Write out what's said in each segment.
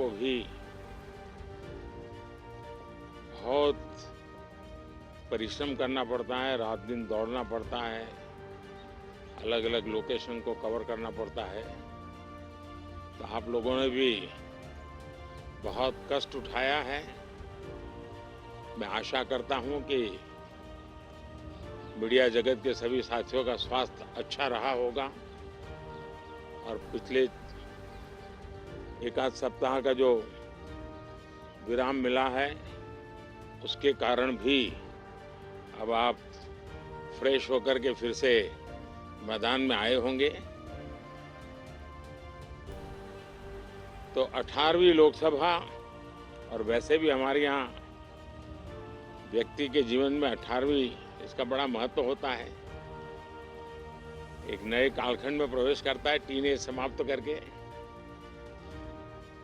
को भी बहुत परिश्रम करना पड़ता है, रात दिन दौड़ना पड़ता है, अलग अलग लोकेशन को कवर करना पड़ता है। तो आप लोगों ने भी बहुत कष्ट उठाया है। मैं आशा करता हूं कि मीडिया जगत के सभी साथियों का स्वास्थ्य अच्छा रहा होगा और पिछले एक आध सप्ताह का जो विराम मिला है उसके कारण भी अब आप फ्रेश होकर के फिर से मैदान में आए होंगे। तो 18वीं लोकसभा, और वैसे भी हमारे यहाँ व्यक्ति के जीवन में 18वीं इसका बड़ा महत्व होता है। एक नए कालखंड में प्रवेश करता है टीनेज समाप्त करके।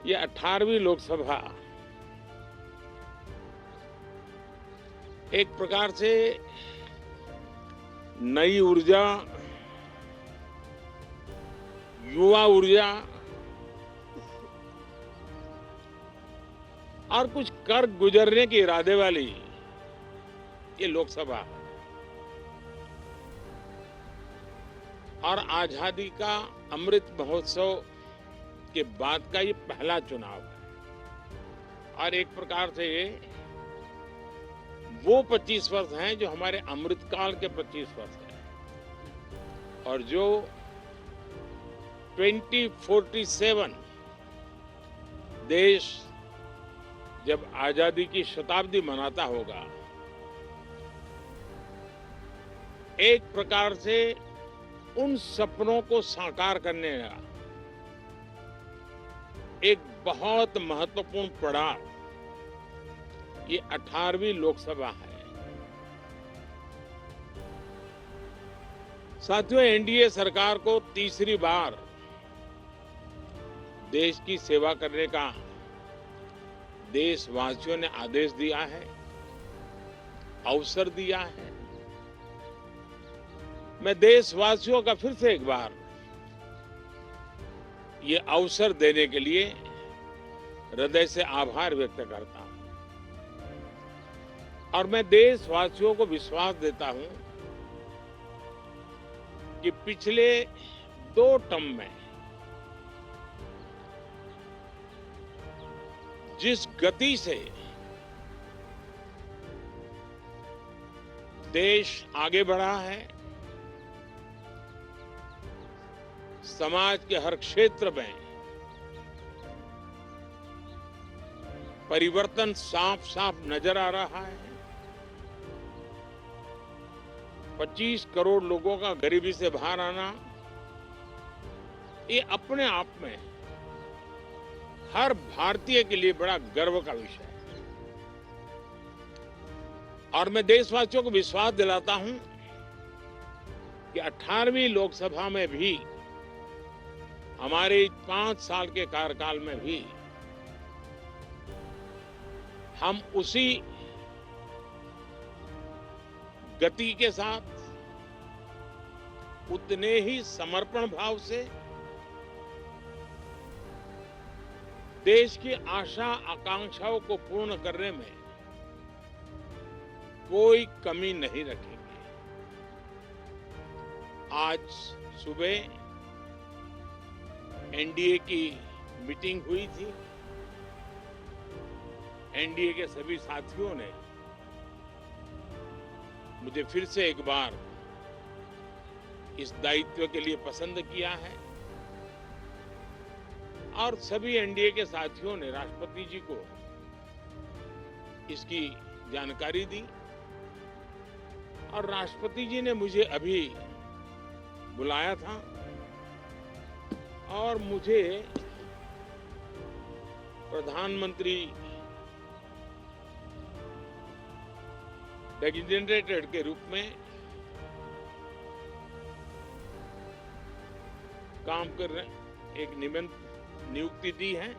ये 18वीं लोकसभा एक प्रकार से नई ऊर्जा, युवा ऊर्जा और कुछ कर गुजरने के इरादे वाली ये लोकसभा है। और आजादी का अमृत महोत्सव के बाद का ये पहला चुनाव है। और एक प्रकार से ये वो 25 वर्ष हैं जो हमारे अमृतकाल के 25 वर्ष हैं। और जो 2047 देश जब आजादी की शताब्दी मनाता होगा, एक प्रकार से उन सपनों को साकार करने का एक बहुत महत्वपूर्ण पड़ाव ये 18वीं लोकसभा है। साथियों, एनडीए सरकार को तीसरी बार देश की सेवा करने का देशवासियों ने आदेश दिया है, अवसर दिया है। मैं देशवासियों का फिर से एक बार ये अवसर देने के लिए हृदय से आभार व्यक्त करता हूं। और मैं देशवासियों को विश्वास देता हूं कि पिछले 2 टर्म में जिस गति से देश आगे बढ़ा है, समाज के हर क्षेत्र में परिवर्तन साफ साफ नजर आ रहा है। 25 करोड़ लोगों का गरीबी से बाहर आना, ये अपने आप में हर भारतीय के लिए बड़ा गर्व का विषय है। और मैं देशवासियों को विश्वास दिलाता हूं कि 18वीं लोकसभा में भी, हमारे 5 साल के कार्यकाल में भी, हम उसी गति के साथ, उतने ही समर्पण भाव से देश की आशा आकांक्षाओं को पूर्ण करने में कोई कमी नहीं रखेंगे। आज सुबह एनडीए की मीटिंग हुई थी। एनडीए के सभी साथियों ने मुझे फिर से एक बार इस दायित्व के लिए पसंद किया है। और सभी एनडीए के साथियों ने राष्ट्रपति जी को इसकी जानकारी दी। और राष्ट्रपति जी ने मुझे अभी बुलाया था और मुझे प्रधानमंत्री डेजिग्नेटेड के रूप में काम कर रहे एक नियुक्ति दी है।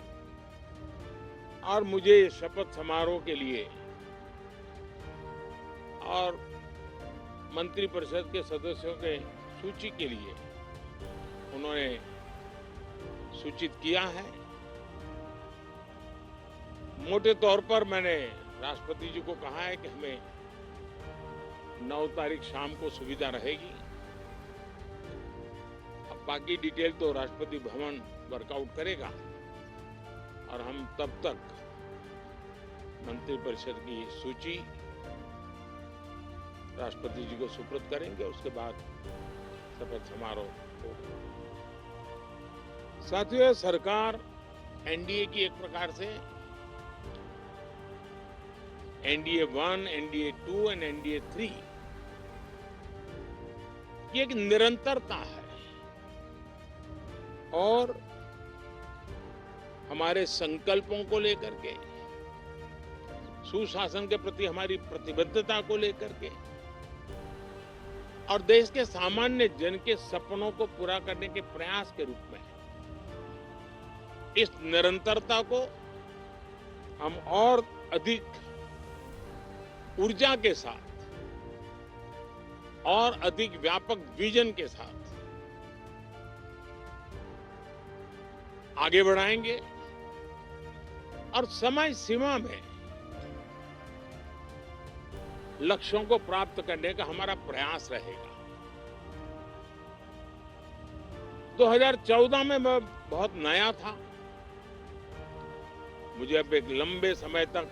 और मुझे शपथ समारोह के लिए और मंत्रिपरिषद के सदस्यों के सूची के लिए उन्होंने सूचित किया है। मोटे तौर पर मैंने राष्ट्रपति जी को कहा है कि हमें 9 तारीख शाम को सुविधा रहेगी। अब बाकी डिटेल तो राष्ट्रपति भवन वर्कआउट करेगा और हम तब तक मंत्रिपरिषद की सूची राष्ट्रपति जी को सुपुर्द करेंगे। उसके बाद शपथ समारोह होगा। साथियों, सरकार एनडीए की एक प्रकार से एनडीए 1, एनडीए 2 और एनडीए 3 की एक निरंतरता है और हमारे संकल्पों को लेकर के, सुशासन के प्रति हमारी प्रतिबद्धता को लेकर के और देश के सामान्य जन के सपनों को पूरा करने के प्रयास के रूप में इस निरंतरता को हम और अधिक ऊर्जा के साथ और अधिक व्यापक विजन के साथ आगे बढ़ाएंगे और समय सीमा में लक्ष्यों को प्राप्त करने का हमारा प्रयास रहेगा। 2014 में मैं बहुत नया था। मुझे अब एक लंबे समय तक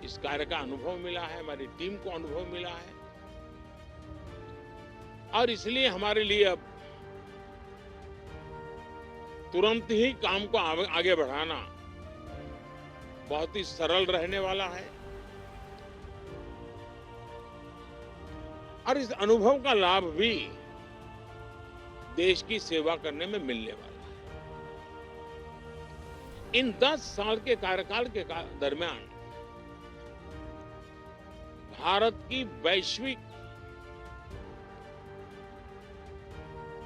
इस कार्य का अनुभव मिला है, हमारी टीम को अनुभव मिला है और इसलिए हमारे लिए अब तुरंत ही काम को आगे बढ़ाना बहुत ही सरल रहने वाला है और इस अनुभव का लाभ भी देश की सेवा करने में मिलने वाला है। इन 10 साल के कार्यकाल के दरमियान भारत की वैश्विक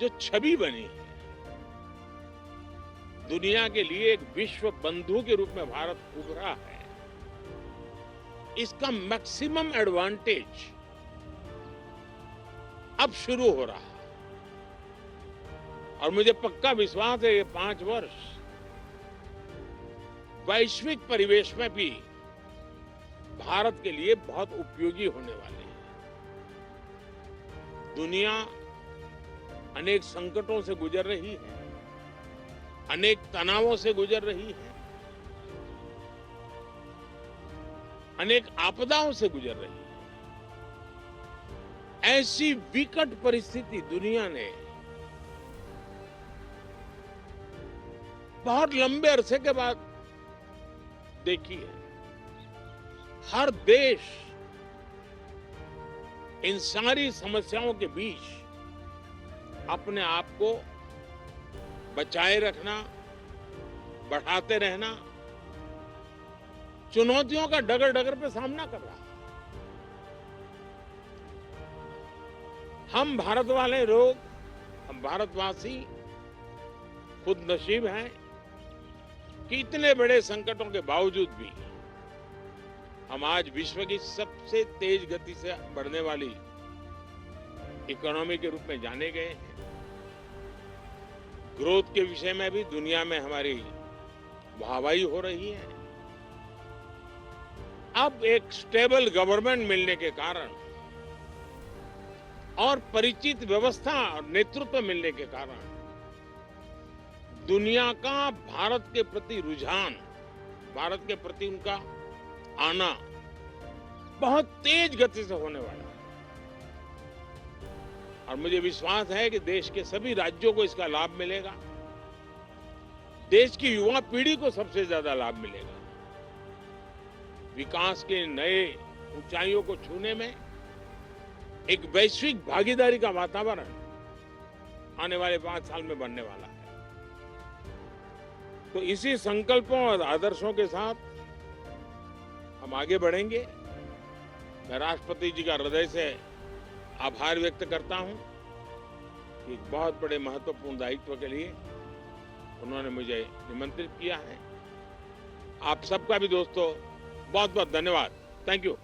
जो छवि बनी है, दुनिया के लिए एक विश्व बंधु के रूप में भारत उभरा है, इसका मैक्सिमम एडवांटेज अब शुरू हो रहा है और मुझे पक्का विश्वास है ये 5 वर्ष वैश्विक परिवेश में भी भारत के लिए बहुत उपयोगी होने वाले हैं। दुनिया अनेक संकटों से गुजर रही है, अनेक तनावों से गुजर रही है, अनेक आपदाओं से गुजर रही है। ऐसी विकट परिस्थिति दुनिया ने बहुत लंबे अरसे के बाद देखी है। हर देश इन सारी समस्याओं के बीच अपने आप को बचाए रखना, बढ़ाते रहना, चुनौतियों का डगर डगर पे सामना कर रहा है। हम भारत वाले लोग, हम भारतवासी खुद नसीब हैं कि इतने बड़े संकटों के बावजूद भी हम आज विश्व की सबसे तेज गति से बढ़ने वाली इकोनॉमी के रूप में जाने गए हैं। ग्रोथ के विषय में भी दुनिया में हमारी वाहवाही हो रही है। अब एक स्टेबल गवर्नमेंट मिलने के कारण और परिचित व्यवस्था और नेतृत्व मिलने के कारण दुनिया का भारत के प्रति रुझान, भारत के प्रति उनका आना बहुत तेज गति से होने वाला है और मुझे विश्वास है कि देश के सभी राज्यों को इसका लाभ मिलेगा। देश की युवा पीढ़ी को सबसे ज्यादा लाभ मिलेगा। विकास के नए ऊंचाइयों को छूने में एक वैश्विक भागीदारी का वातावरण आने वाले 5 साल में बनने वाला है। तो इसी संकल्पों और आदर्शों के साथ हम आगे बढ़ेंगे। मैं राष्ट्रपति जी का हृदय से आभार व्यक्त करता हूं कि एक बहुत बड़े महत्वपूर्ण दायित्व के लिए उन्होंने मुझे निमंत्रित किया है। आप सबका भी दोस्तों बहुत बहुत धन्यवाद। Thank you.